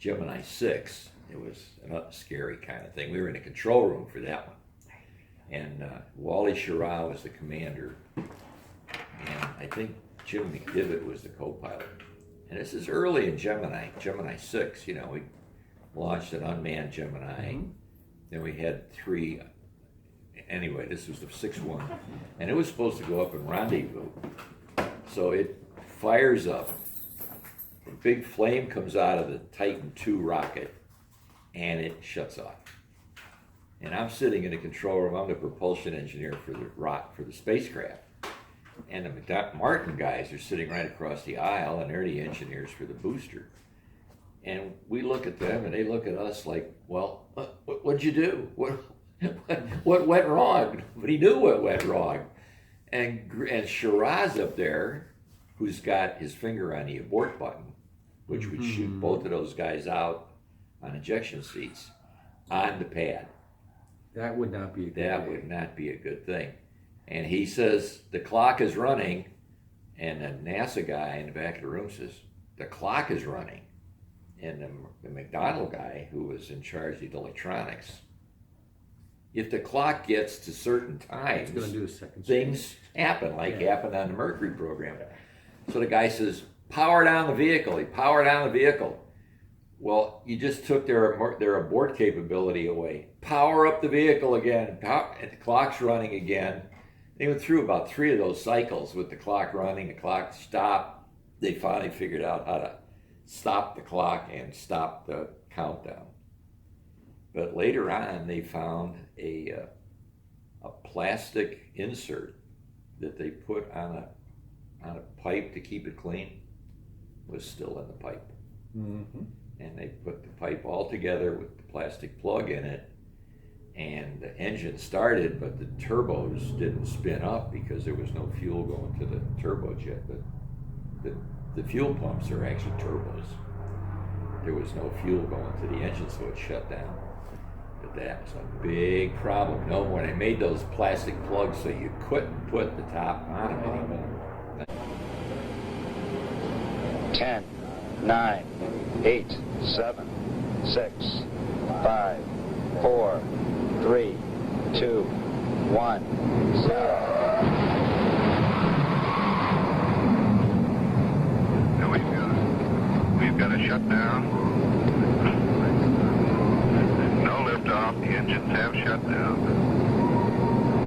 Gemini 6. It was a scary kind of thing. We were in the control room for that one. And Wally Schirra was the commander. And I think Jim McDivitt was the co-pilot. And this is early in Gemini 6. You know, we launched an unmanned Gemini. Mm-hmm. Then we had 3. Anyway, this was the 6th one. And it was supposed to go up and rendezvous. So it fires up. A big flame comes out of the Titan II rocket, and it shuts off. And I'm sitting in the control room. I'm the propulsion engineer for the spacecraft. And the Martin guys are sitting right across the aisle, and they're the engineers for the booster. And we look at them, and they look at us like, well, what'd you do? What went wrong? But he knew what went wrong. And Shiraz up there, who's got his finger on the abort button, which would shoot both of those guys out on ejection seats, on the pad. That would not be a good thing. That would not be a good thing. And he says, the clock is running, and the NASA guy in the back of the room says, the clock is running. And the McDonald guy, who was in charge of the electronics, if the clock gets to certain times, it's going to do a second things happen, like happened on the Mercury program. So the guy says, power down the vehicle. He powered down the vehicle. Well, you just took their abort capability away. Power up the vehicle again. And the clock's running again. They went through about 3 of those cycles with the clock running, the clock stopped. They finally figured out how to stop the clock and stop the countdown. But later on, they found a plastic insert that they put on a pipe to keep it clean. Was still in the pipe. Mm-hmm. And they put the pipe all together with the plastic plug in it, and the engine started, but the turbos didn't spin up because there was no fuel going to the turbojet. The fuel pumps are actually turbos. There was no fuel going to the engine, so it shut down. But that was a big problem. No, when they made those plastic plugs so you couldn't put the top on them anymore. 10, 9, 8, 7, 6, 5, 4, 3, 2, 1, 0. Now we've got a shutdown. No liftoff. The engines have shut down.